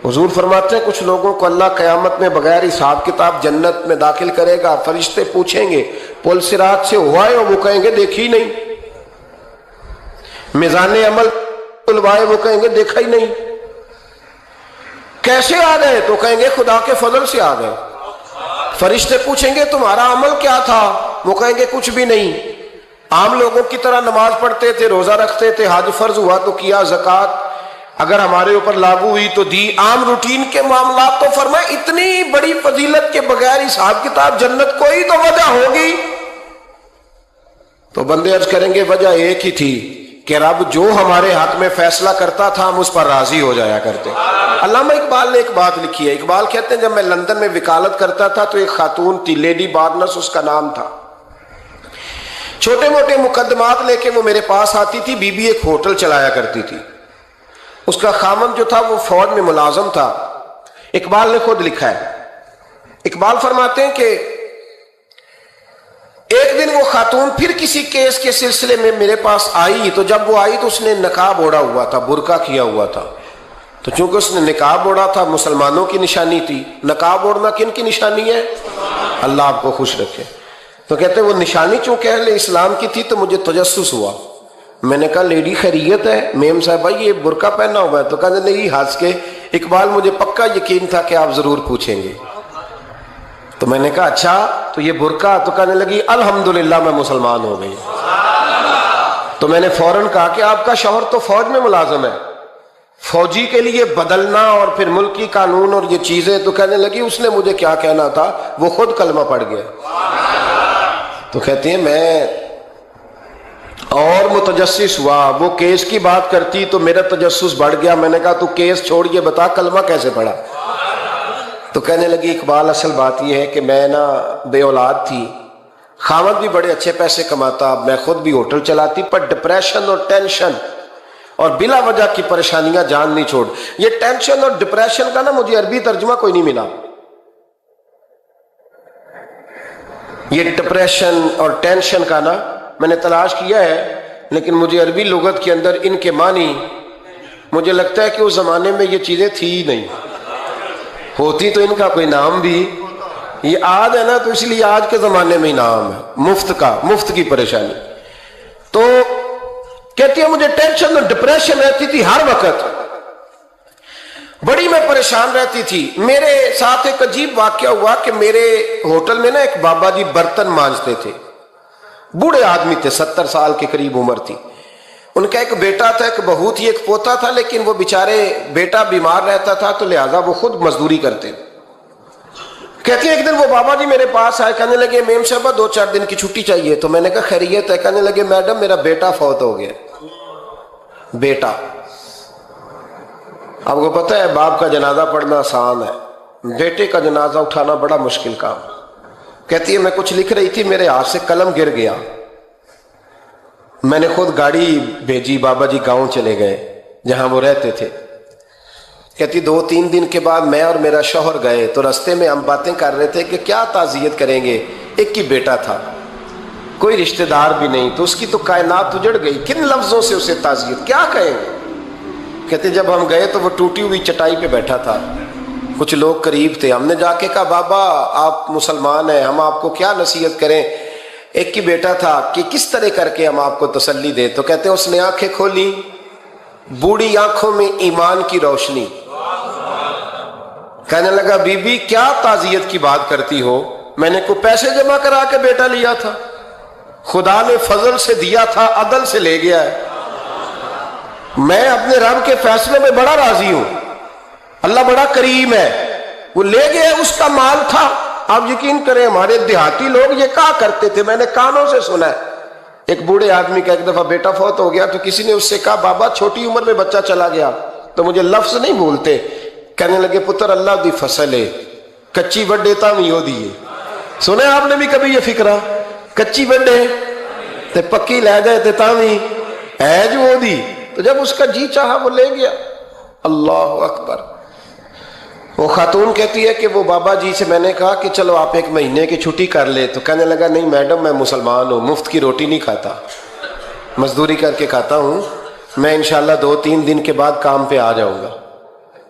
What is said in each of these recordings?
حضور فرماتے ہیں کچھ لوگوں کو اللہ قیامت میں بغیر حساب کتاب جنت میں داخل کرے گا، فرشتے پوچھیں گے پل صراط سے ہوا ہے، اور وہ کہیں گے دیکھی نہیں، میزان عمل کھلوائے، وہ کہیں گے دیکھا ہی نہیں، کیسے آ گئے؟ تو کہیں گے خدا کے فضل سے آ گئے۔ فرشتے پوچھیں گے تمہارا عمل کیا تھا؟ وہ کہیں گے کچھ بھی نہیں، عام لوگوں کی طرح نماز پڑھتے تھے، روزہ رکھتے تھے، حج فرض ہوا تو کیا، زکوٰۃ اگر ہمارے اوپر لاگو ہوئی تو دی، عام روٹین کے معاملات۔ تو فرمائے اتنی بڑی فضیلت کے بغیر حساب کتاب جنت، کوئی تو وجہ ہوگی۔ تو بندے عرض کریں گے وجہ ایک ہی تھی کہ رب جو ہمارے حق میں فیصلہ کرتا تھا ہم اس پر راضی ہو جایا کرتے۔ علامہ اقبال نے ایک بات لکھی ہے، اقبال کہتے ہیں جب میں لندن میں وکالت کرتا تھا تو ایک خاتون تھی، لیڈی بارنس اس کا نام تھا، چھوٹے موٹے مقدمات لے کے وہ میرے پاس آتی تھی۔ بی بی ایک ہوٹل چلایا کرتی تھی، اس کا خامند جو تھا وہ فوج میں ملازم تھا۔ اقبال نے خود لکھا ہے، اقبال فرماتے ہیں کہ ایک دن وہ خاتون پھر کسی کیس کے سلسلے میں میرے پاس آئی، تو جب وہ آئی تو اس نے نقاب اوڑھا ہوا تھا، برقع کیا ہوا تھا۔ تو چونکہ اس نے نقاب اوڑھا تھا، مسلمانوں کی نشانی تھی۔ نقاب اوڑھنا کن کی نشانی ہے؟ اللہ آپ کو خوش رکھے۔ تو کہتے وہ نشانی چونکہ اہل اسلام کی تھی تو مجھے تجسس ہوا۔ میں نے کہا لیڈی خیریت ہے؟ میم صاحبہ یہ برقع پہنا ہوا ہے؟ تو کہنے لگی ہنس کے اقبال مجھے پکا یقین تھا کہ آپ ضرور پوچھیں گے۔ تو میں نے کہا اچھا تو یہ برقع؟ تو کہنے لگی الحمدللہ میں مسلمان ہو گئی۔ تو میں نے فوراً کہا کہ آپ کا شوہر تو فوج میں ملازم ہے، فوجی کے لیے بدلنا اور پھر ملکی قانون اور یہ چیزیں۔ تو کہنے لگی اس نے مجھے کیا کہنا تھا، وہ خود کلمہ پڑھ گیا۔ تو کہتی ہیں میں اور متجسس ہوا، وہ کیس کی بات کرتی تو میرا تجسس بڑھ گیا۔ میں نے کہا تو کیس چھوڑ یہ بتا کلمہ کیسے پڑھا؟ تو کہنے لگی اقبال اصل بات یہ ہے کہ میں نا بے اولاد تھی، خاوند بھی بڑے اچھے پیسے کماتا، میں خود بھی ہوٹل چلاتی، پر ڈپریشن اور ٹینشن اور بلا وجہ کی پریشانیاں جان نہیں چھوڑ۔ یہ ٹینشن اور ڈپریشن کا نا مجھے عربی ترجمہ کوئی نہیں ملا۔ یہ ڈپریشن اور ٹینشن کا نا میں نے تلاش کیا ہے، لیکن مجھے عربی لغت کے اندر ان کے معنی مجھے لگتا ہے کہ اس زمانے میں یہ چیزیں تھی ہی نہیں، ہوتی تو ان کا کوئی نام بھی، یہ آج ہے نا تو اس لیے آج کے زمانے میں ہی نام ہے مفت کا، مفت کی پریشانی۔ تو کہتی ہے مجھے ٹینشن اور ڈپریشن رہتی تھی ہر وقت، بڑی میں پریشان رہتی تھی۔ میرے ساتھ ایک عجیب واقعہ ہوا کہ میرے ہوٹل میں نا ایک بابا جی برتن مانجتے تھے، بوڑھے آدمی تھے، 70 سال کے قریب عمر تھی۔ ان کا ایک بیٹا تھا، ایک بہو تھی، ایک پوتا تھا، لیکن وہ بیچارے بیٹا بیمار رہتا تھا تو لہٰذا وہ خود مزدوری کرتے۔ کہتی ہیں ایک دن وہ بابا جی میرے پاس آئے، کہنے لگے میم صاحبہ 2-4 دن کی چھٹی چاہیے۔ تو میں نے کہا خیریت ہے؟ کہنے لگے میڈم میرا بیٹا فوت ہو گیا۔ بیٹا، آپ کو پتہ ہے باپ کا جنازہ پڑھنا آسان ہے، بیٹے کا جنازہ اٹھانا بڑا مشکل کام۔ کہتی ہے میں کچھ لکھ رہی تھی، میرے ہاتھ سے قلم گر گیا، میں نے خود گاڑی بھیجی، بابا جی گاؤں چلے گئے جہاں وہ رہتے تھے۔ کہتی 2-3 دن کے بعد میں اور میرا شوہر گئے تو رستے میں ہم باتیں کر رہے تھے کہ کیا تعزیت کریں گے، ایک ہی بیٹا تھا، کوئی رشتہ دار بھی نہیں، تو اس کی تو کائنات اجڑ گئی، کن لفظوں سے اسے تعزیت کیا کہیں گے؟ کہتے جب ہم گئے تو وہ ٹوٹی ہوئی چٹائی پہ بیٹھا تھا، کچھ لوگ قریب تھے، ہم نے جا کے کہا بابا آپ مسلمان ہیں، ہم آپ کو کیا نصیحت کریں، ایک ہی بیٹا تھا، کہ کس طرح کر کے ہم آپ کو تسلی دیں؟ تو کہتے اس نے آنکھیں کھولی، بوڑھی آنکھوں میں ایمان کی روشنی، کہنے لگا بی بی کیا تعزیت کی بات کرتی ہو، میں نے کوئی پیسے جمع کرا کے بیٹا لیا تھا، خدا نے فضل سے دیا تھا، عدل سے لے گیا ہے، میں اپنے رب کے فیصلے میں بڑا راضی ہوں، اللہ بڑا کریم ہے، وہ لے گیا، اس کا مال تھا۔ آپ یقین کریں ہمارے دیہاتی لوگ یہ کہا کرتے تھے، میں نے کانوں سے سنا ہے، ایک بوڑھے آدمی کا ایک دفعہ بیٹا فوت ہو گیا تو کسی نے اس سے کہا بابا چھوٹی عمر میں بچہ چلا گیا، تو مجھے لفظ نہیں بھولتے، کہنے لگے پتر اللہ دی فصل ہے، کچی وڈے تامی ہو دیئے۔ سنے آپ نے بھی کبھی یہ فکرہ، کچی وڈے تے پکی لے جائے تے تامی ہے جو ہو دی، تو جب اس کا جی چاہا وہ لے گیا۔ اللہ اکبر۔ وہ خاتون کہتی ہے کہ وہ بابا جی سے میں نے کہا کہ چلو آپ 1 مہینے کی چھٹی کر لے، تو کہنے لگا نہیں میڈم میں مسلمان ہوں، مفت کی روٹی نہیں کھاتا، مزدوری کر کے کھاتا ہوں، میں انشاءاللہ 2-3 دن کے بعد کام پہ آ جاؤں گا۔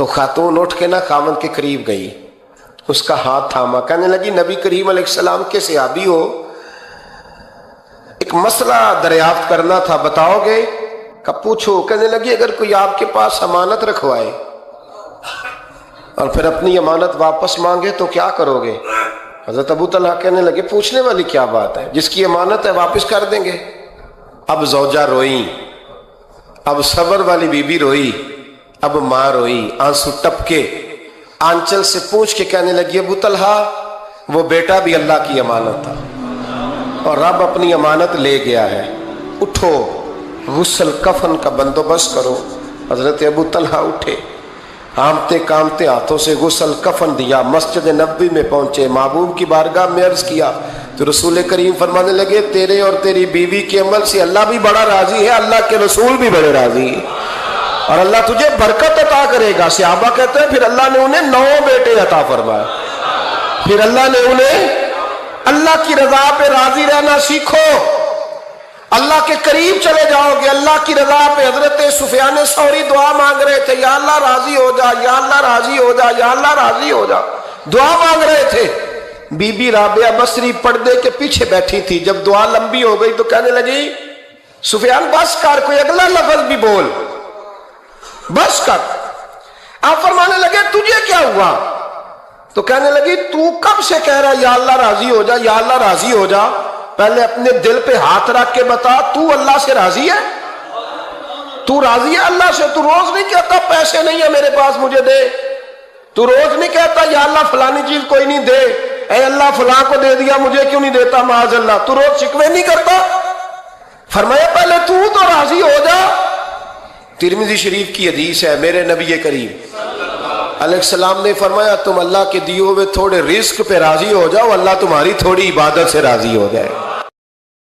تو خاتون اٹھ کے نا خاوند کے قریب گئی، اس کا ہاتھ تھاما، کہنے لگی نبی کریم علیہ السلام کے صحابی ہو، ایک مسئلہ دریافت کرنا تھا، بتاؤ گے؟ کہ پوچھو۔ کہنے لگی اگر کوئی آپ کے پاس امانت رکھوائے اور پھر اپنی امانت واپس مانگے تو کیا کرو گے؟ حضرت ابو طلحہ کہنے لگے پوچھنے والی کیا بات ہے، جس کی امانت ہے واپس کر دیں گے۔ اب زوجہ روئی، اب صبر والی بی بی روئی، اب ماں روئی، آنسو ٹپکے، آنچل سے پوچھ کے کہنے لگی ابو طلحہ وہ بیٹا بھی اللہ کی امانت تھا اور رب اپنی امانت لے گیا ہے، اٹھو غسل کفن کا بندوبست کرو۔ حضرت ابو طلحہ اٹھے، کامتے کامتے ہاتھوں سے غسل کفن دیا، مسجد نبوی میں پہنچے، محبوب کی بارگاہ میں عرض کیا تو رسول کریم فرمانے لگے تیرے اور تیری بیوی کے عمل سے اللہ بھی بڑا راضی ہے، اللہ کے رسول بھی بڑے راضی ہیں اور اللہ تجھے برکت عطا کرے گا۔ صحابہ کہتے ہیں پھر اللہ نے انہیں 9 بیٹے عطا فرمائے، پھر اللہ نے انہیں، اللہ کی رضا پہ راضی رہنا سیکھو، اللہ کے قریب چلے جاؤ گے اللہ کی رضا پہ۔ حضرت سفیان ثوری دعا مانگ رہے تھے، یا اللہ راضی ہو جا، یا اللہ راضی ہو جا، یا اللہ راضی ہو جا، دعا مانگ رہے تھے۔ بی بی رابعہ بصری پردے کے پیچھے بیٹھی تھی، جب دعا لمبی ہو گئی تو کہنے لگی سفیان بس کر، کوئی اگلا لفظ بھی بول، بس کر۔ آپ فرمانے لگے تجھے کیا ہوا؟ تو کہنے لگی تو کب سے کہہ رہا یا اللہ راضی ہو جا، یا اللہ راضی ہو جا، پہلے اپنے دل پہ ہاتھ رکھ کے بتا تو اللہ سے راضی ہے؟ تو راضی ہے اللہ سے؟ تو روز نہیں کہتا پیسے نہیں ہے میرے پاس مجھے دے، تو روز نہیں کہتا یا اللہ فلانی چیز کوئی نہیں دے، اے اللہ فلاں کو دے دیا مجھے کیوں نہیں دیتا معاذ اللہ، تو روز شکوے نہیں کرتا؟ فرمایا پہلے تو راضی ہو جا۔ ترمذی شریف کی حدیث ہے، میرے نبی کریم علیہ السلام نے فرمایا تم اللہ کے دیے ہوئے تھوڑے رزق پہ راضی ہو جاؤ، اللہ تمہاری تھوڑی عبادت سے راضی ہو جائے۔